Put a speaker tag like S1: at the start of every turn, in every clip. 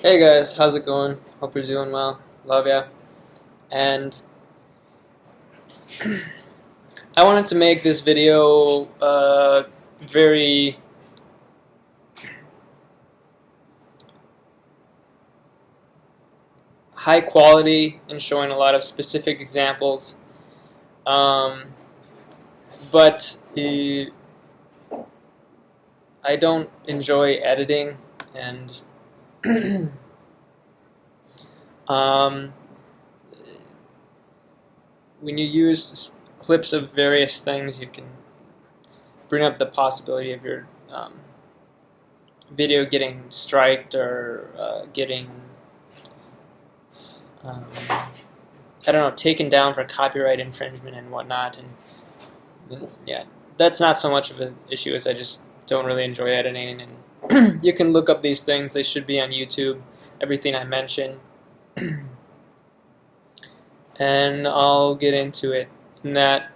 S1: Hey guys, how's it going? Hope you're doing well. Love ya. And I wanted to make this video very high quality and showing a lot of specific examples. But I don't enjoy editing, and um, when you use clips of various things, you can bring up the possibility of your video getting striked or getting I don't know, taken down for copyright infringement and whatnot. And yeah, that's not so much of an issue as I just don't really enjoy editing. And you can look up these things; they should be on YouTube. Everything I mention, and I'll get into it. In that,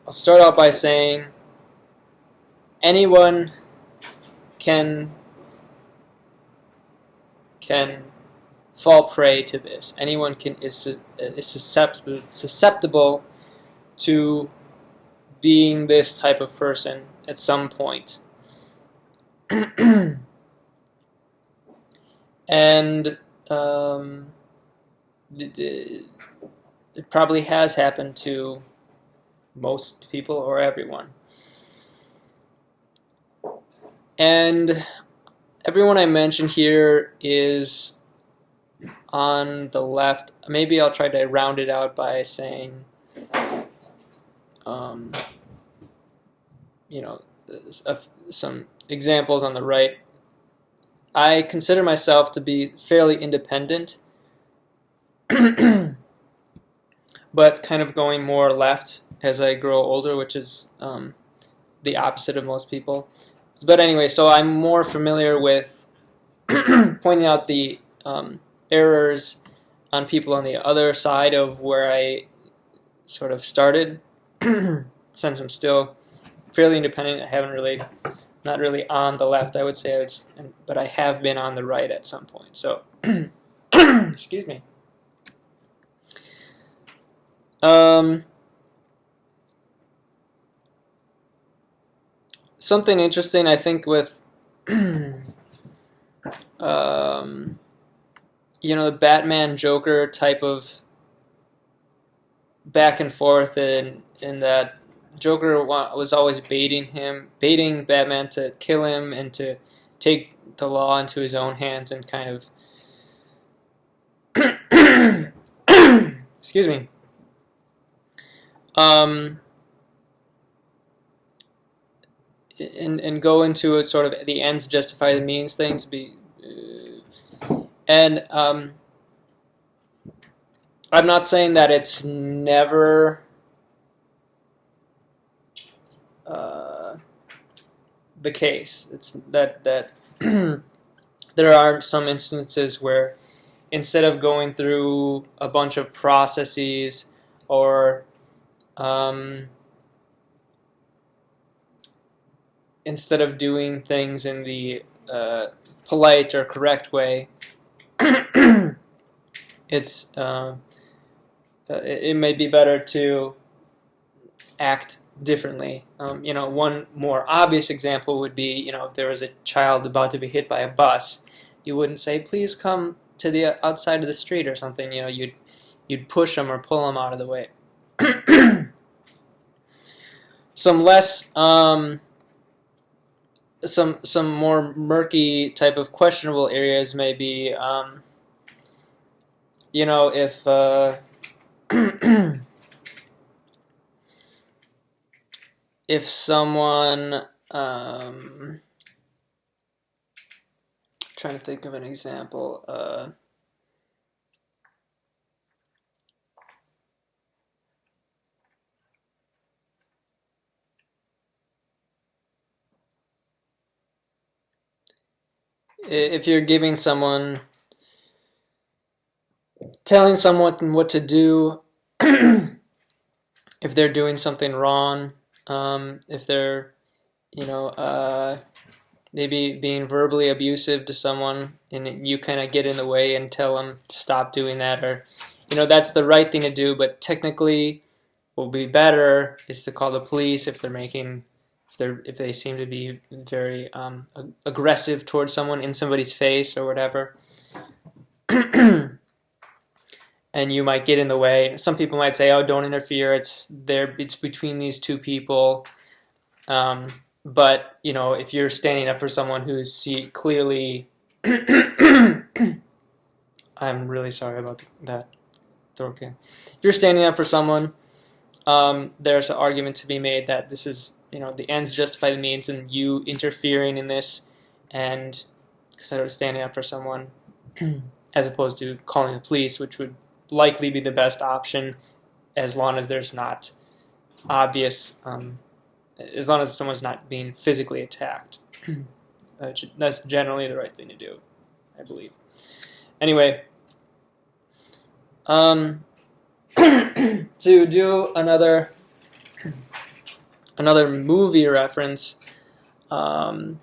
S1: I'll start out by saying anyone can fall prey to this. Anyone is susceptible to being this type of person at some point. And it probably has happened to most people or everyone. And everyone I mentioned here is on the left. Maybe I'll try to round it out by saying, some examples on the right. I consider myself to be fairly independent, but kind of going more left as I grow older, which is the opposite of most people. But anyway, so I'm more familiar with pointing out the errors on people on the other side of where I sort of started. Since I'm still fairly independent, I haven't really, not really on the left, I would say, but I have been on the right at some point. So, excuse me. Something interesting, I think, with the Batman Joker type of back and forth, in that Joker was always baiting Batman to kill him and to take the law into his own hands and kind of excuse me. And go into a sort of the ends justify the means things. I'm not saying that it's never the case. It's that there are some instances where instead of going through a bunch of processes or instead of doing things in the polite or correct way, it may be better to act differently. One more obvious example would be, if there was a child about to be hit by a bus, you wouldn't say, "Please come to the outside of the street" or something. You'd push them or pull them out of the way. Some less some more murky type of questionable areas may be, if if someone, trying to think of an example, if you're telling someone what to do, if they're doing something wrong, if they're, maybe being verbally abusive to someone, and you kind of get in the way and tell them to stop doing that, or that's the right thing to do, but technically what would be better is to call the police if they seem to be very aggressive towards someone in somebody's face or whatever. And you might get in the way. Some people might say, "Oh, don't interfere. It's between these two people." But if you're standing up for someone who's clearly, I'm really sorry about that. Okay. If you're standing up for someone, there's an argument to be made that this is, the ends justify the means, and you interfering in this and sort of standing up for someone, as opposed to calling the police, which would likely be the best option, as long as there's not obvious, as long as someone's not being physically attacked. That's generally the right thing to do, I believe. Anyway, to do another movie reference, in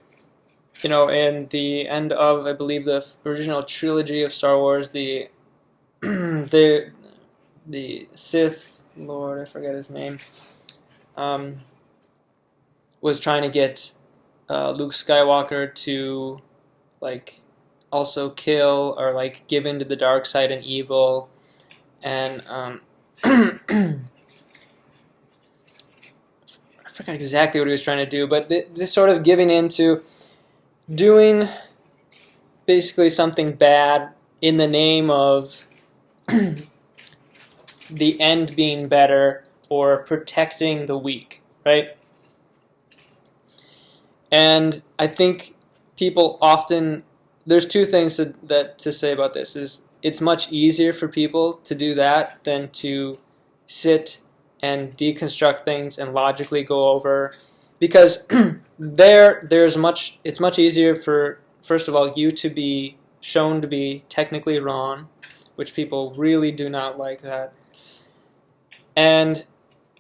S1: the end of, I believe, the original trilogy of Star Wars, the Sith Lord, I forget his name, was trying to get Luke Skywalker to also kill or give into the dark side and evil, and I forgot exactly what he was trying to do, but this sort of giving into doing basically something bad in the name of the end being better or protecting the weak, right? And I think people often, there's two things to say about this. Is it's much easier for people to do that than to sit and deconstruct things and logically go over, because it's much easier for, first of all, you to be shown to be technically wrong, which people really do not like that. And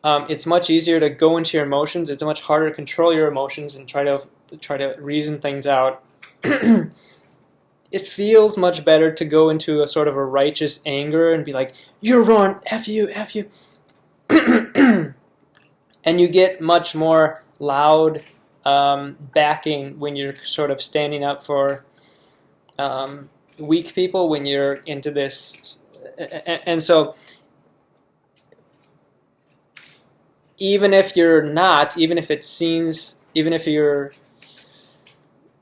S1: it's much easier to go into your emotions. It's much harder to control your emotions and try to reason things out. It feels much better to go into a sort of a righteous anger and be like, "You're wrong, F you, F you." And you get much more loud backing when you're sort of standing up for weak people, when you're into this. And so even if you're not, even if you're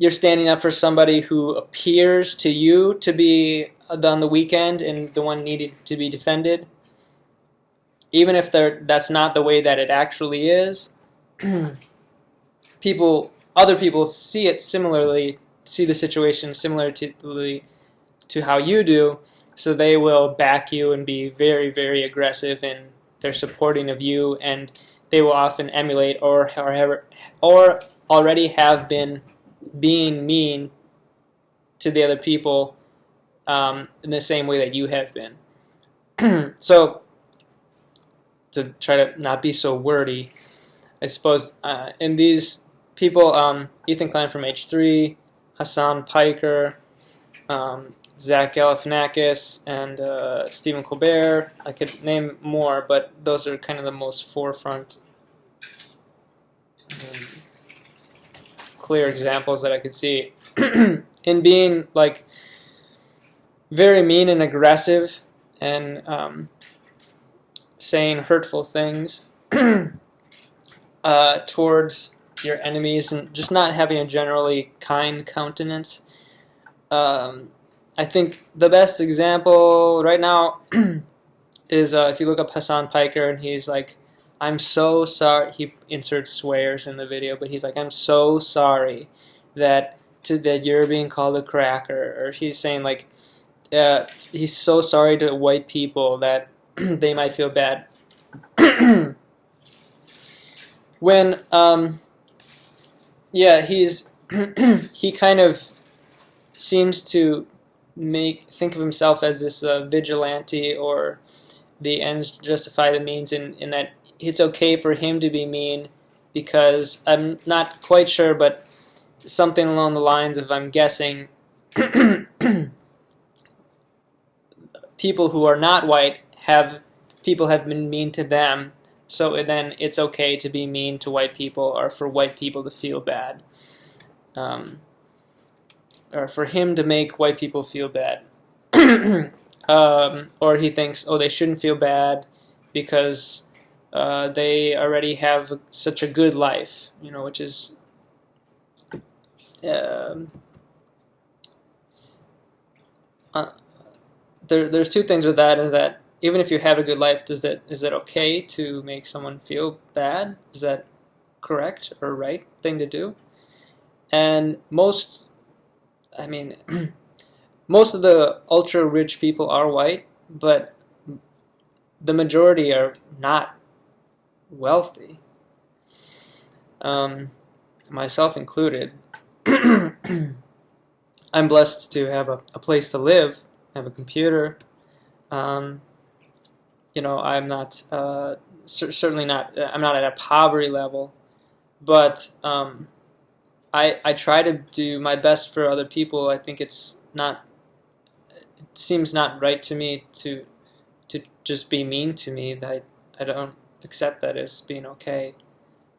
S1: standing up for somebody who appears to you to be on the weekend and the one needed to be defended, even if that's not the way that it actually is, other people see it similarly, see the situation similarly to how you do, so they will back you and be very, very aggressive in their supporting of you, and they will often emulate or already have been being mean to the other people in the same way that you have been. So, to try to not be so wordy, I suppose, in these people, Ethan Klein from H3, Hasan, Piker, Zach Galifianakis, and Stephen Colbert. I could name more, but those are kind of the most forefront, clear examples that I could see in being very mean and aggressive and saying hurtful things towards your enemies, and just not having a generally kind countenance. I think the best example right now is if you look up Hasan Piker, and he's like, "I'm so sorry." He inserts swears in the video, but he's like, "I'm so sorry that you're being called a cracker," or he's saying he's so sorry to white people that they might feel bad. When he kind of seems to think of himself as this vigilante, or the ends justify the means, in that it's okay for him to be mean, because I'm not quite sure, but something along the lines of, I'm guessing, people who are not white people have been mean to them, so then it's okay to be mean to white people, or for white people to feel bad, or for him to make white people feel bad. Or he thinks, oh, they shouldn't feel bad because they already have such a good life, which is there's two things with that, is that even if you have a good life, is it okay to make someone feel bad? Is that correct or right thing to do? And most of the ultra rich people are white, but the majority are not wealthy, myself included. I'm blessed to have a place to live, have a computer. I'm not certainly not. I'm not at a poverty level, but I try to do my best for other people. I think it seems not right to me to just be mean to me. That I don't accept that as being okay,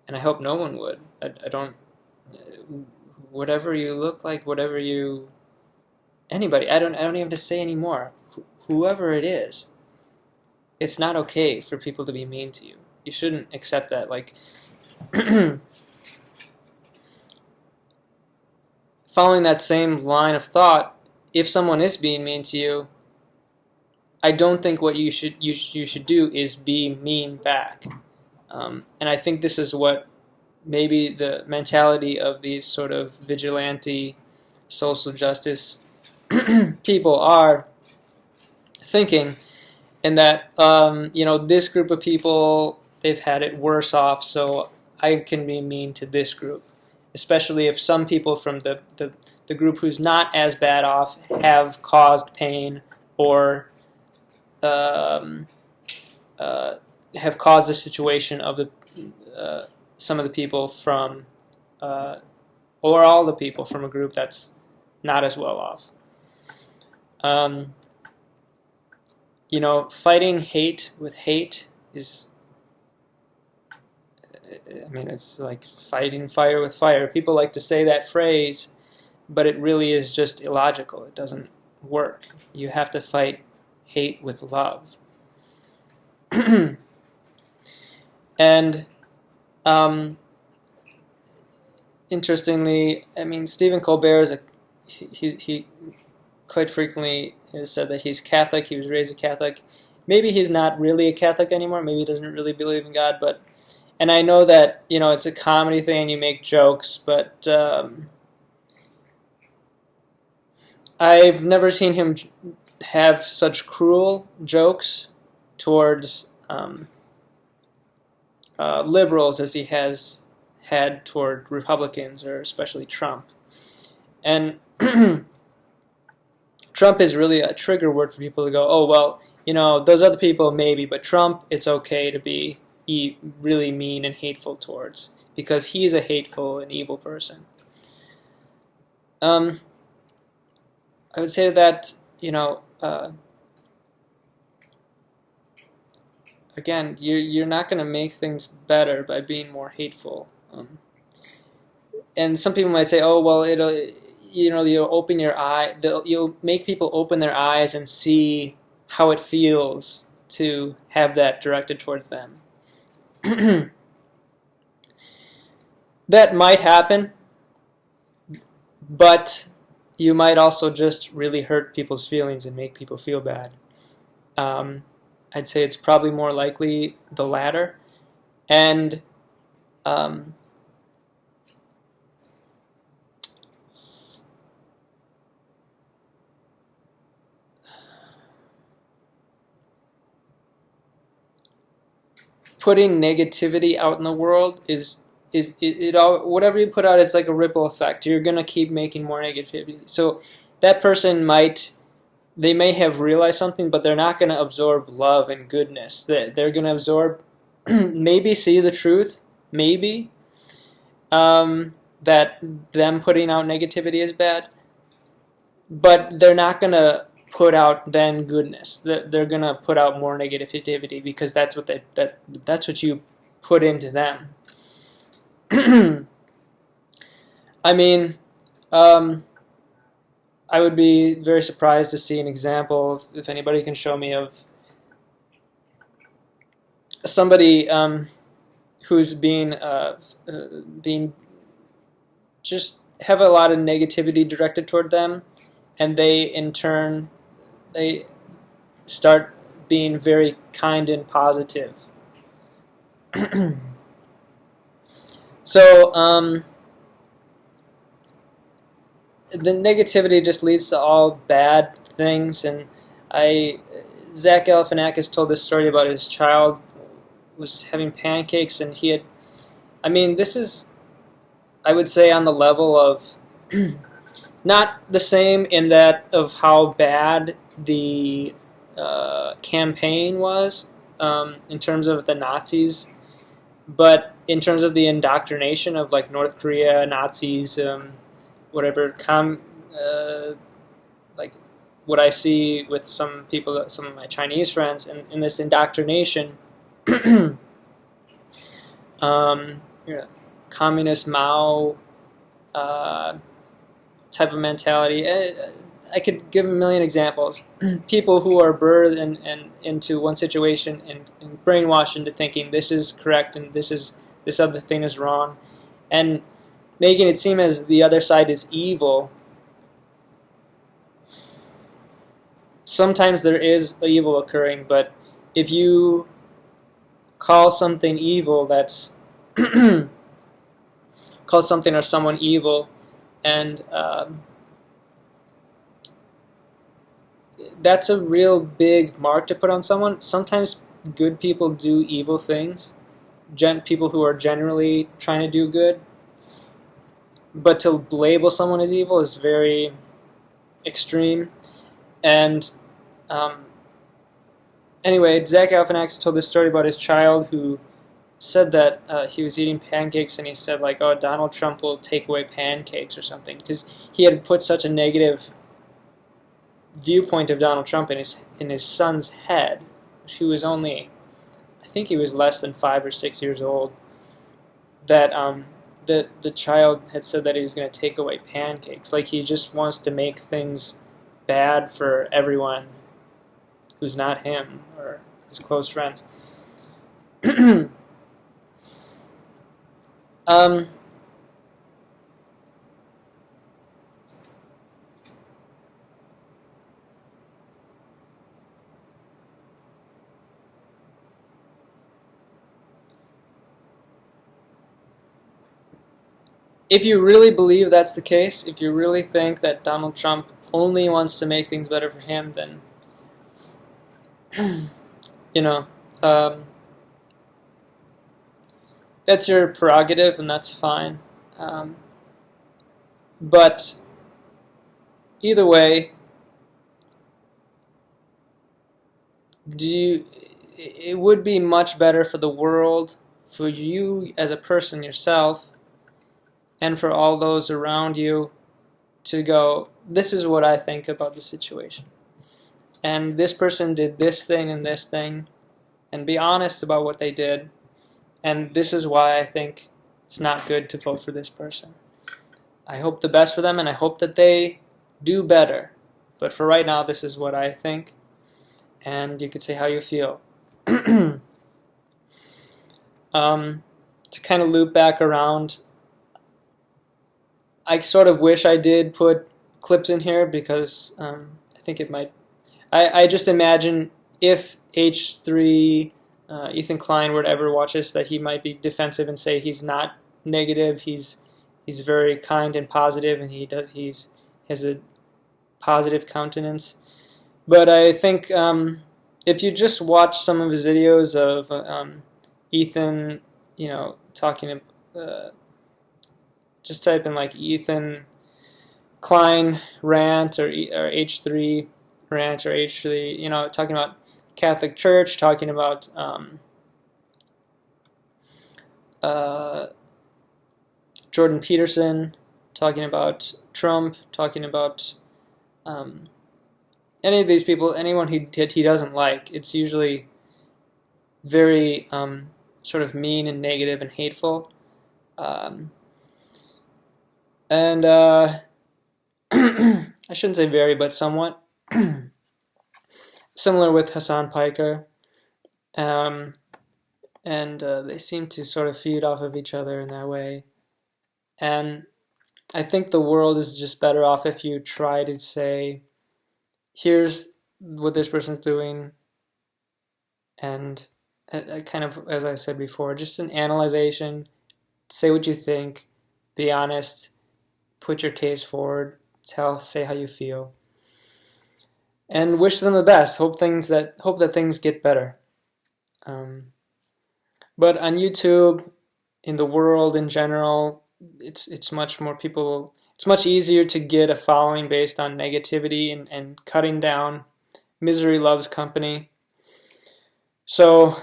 S1: and I hope no one would. I don't. Whatever you look like, anybody. I don't even have to say anymore. Whoever it is, it's not okay for people to be mean to you. You shouldn't accept that. Like, following that same line of thought, if someone is being mean to you, I don't think what you should do is be mean back. And I think this is what maybe the mentality of these sort of vigilante social justice people are thinking, in that this group of people, they've had it worse off, so I can be mean to this group, especially if some people from the group who's not as bad off have caused pain, or have caused the situation of some of the people from, or all the people from a group that's not as well off. Fighting hate with hate is, it's like fighting fire with fire. People like to say that phrase, but it really is just illogical. It doesn't work. You have to fight hate with love. And interestingly, Stephen Colbert he quite frequently has said that he's Catholic. He was raised a Catholic. Maybe he's not really a Catholic anymore. Maybe he doesn't really believe in God. And I know that it's a comedy thing and you make jokes, but I've never seen him have such cruel jokes towards liberals as he has had toward Republicans, or especially Trump. And Trump is really a trigger word for people to go, oh, well, those other people maybe, but Trump, it's okay to be really mean and hateful towards, because he's a hateful and evil person. I would say that, again, you're not going to make things better by being more hateful. And some people might say, oh, well, you'll open your eye, you'll make people open their eyes and see how it feels to have that directed towards them. That might happen, but you might also just really hurt people's feelings and make people feel bad. I'd say it's probably more likely the latter. And putting negativity out in the world is all, whatever you put out, it's like a ripple effect. You're going to keep making more negativity. So that person they may have realized something, but they're not going to absorb love and goodness. They're going to absorb, maybe see the truth, maybe, that them putting out negativity is bad, but they're not going to put out then goodness. They're going to put out more negativity because that's what that's what you put into them. I mean, I would be very surprised to see an example, if anybody can show me, of somebody who's being just have a lot of negativity directed toward them, and they in turn they start being very kind and positive. So the negativity just leads to all bad things, and Zach Galifianakis told this story about his child was having pancakes, and he had, I mean, this is, I would say, on the level of not the same in that of how bad the campaign was in terms of the Nazis, but in terms of the indoctrination of like North Korea, Nazis, whatever, like what I see with some people, some of my Chinese friends, in this indoctrination, communist Mao type of mentality. I could give a million examples. People who are birthed and into one situation and brainwashed into thinking this is correct and this other thing is wrong, and making it seem as the other side is evil. Sometimes there is evil occurring, but if you call something evil, that's call something or someone evil, and that's a real big mark to put on someone. Sometimes good people do evil things, people who are generally trying to do good, but to label someone as evil is very extreme. And anyway, Zach Galifianakis told this story about his child who said that he was eating pancakes, and he said like, "Oh, Donald Trump will take away pancakes" or something, because he had put such a negative viewpoint of Donald Trump in his son's head, who was only, I think he was less than 5 or 6 years old, that the child had said that he was going to take away pancakes. Like, he just wants to make things bad for everyone who's not him or his close friends. If you really believe that's the case, if you really think that Donald Trump only wants to make things better for him, then, you know, that's your prerogative, and that's fine. But either way, it would be much better for the world, for you as a person yourself, and for all those around you, to go, this is what I think about the situation, and this person did this thing and this thing, and be honest about what they did, and this is why I think it's not good to vote for this person. I hope the best for them, and I hope that they do better, but for right now, this is what I think, and you could say how you feel. To kind of loop back around, I sort of wish I did put clips in here, because I think it might. I just imagine if H3 Ethan Klein were to ever watch this, that he might be defensive and say he's not negative. He's very kind and positive, and he has a positive countenance. But I think if you just watch some of his videos of Ethan, talking. Just type in like Ethan Klein rant or H3 rant or H3, talking about Catholic Church, talking about Jordan Peterson talking about Trump, talking about any of these people, anyone he doesn't like. It's usually very sort of mean and negative and hateful. And I shouldn't say very, but somewhat. Similar with Hasan Piker. And they seem to sort of feed off of each other in that way. And I think the world is just better off if you try to say, here's what this person's doing, and kind of, as I said before, just an analyzation, say what you think, be honest, put your case forward, say how you feel, and wish them the best. Hope that things get better. But on YouTube, in the world in general, it's much more people. It's much easier to get a following based on negativity and cutting down. Misery loves company. So,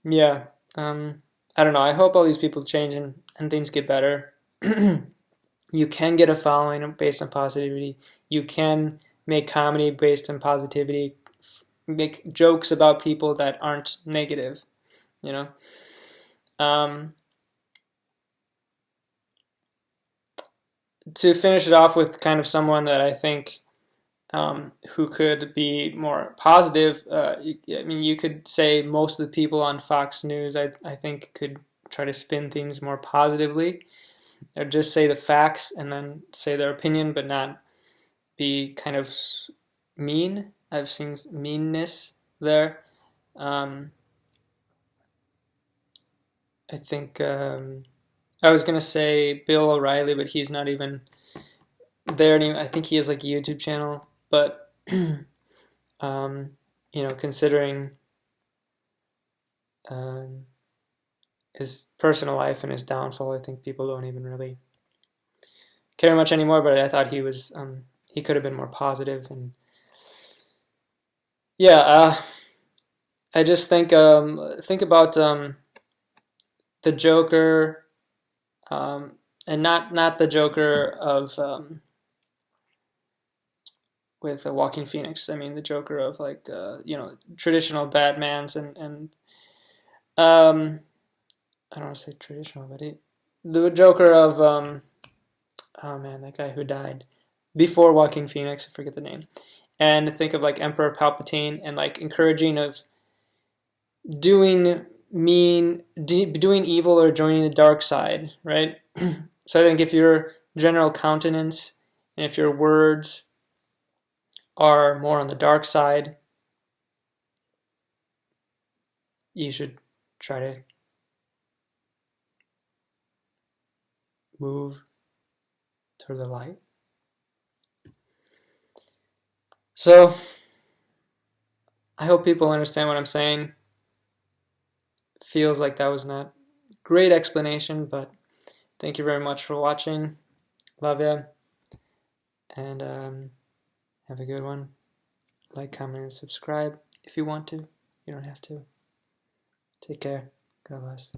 S1: yeah, I don't know. I hope all these people change and things get better. You can get a following based on positivity. You can make comedy based on positivity. Make jokes about people that aren't negative, you know. To finish it off with kind of someone that I think who could be more positive. I mean, you could say most of the people on Fox News, I think, could try to spin things more positively, or just say the facts and then say their opinion, but not be kind of mean. I've seen meanness there. I think I was gonna say Bill O'Reilly, but he's not even there anymore. I think he has like a YouTube channel, but considering his personal life and his downfall, I think people don't even really care much anymore. But I thought he could have been more positive, and yeah, I just think about the Joker, and not the Joker of with Joaquin Phoenix. I mean the Joker of like traditional Batmans and I don't want to say traditional, but the Joker of oh man, that guy who died before Joaquin Phoenix, I forget the name. And think of like Emperor Palpatine and like encouraging of doing evil or joining the dark side, right? So I think if your general countenance and if your words are more on the dark side, you should try to move toward the light. So I hope people understand what I'm saying. Feels like that was not great explanation, but thank you very much for watching. Love ya. And have a good one. Like, comment, and subscribe if you want to. You don't have to. Take care. God bless.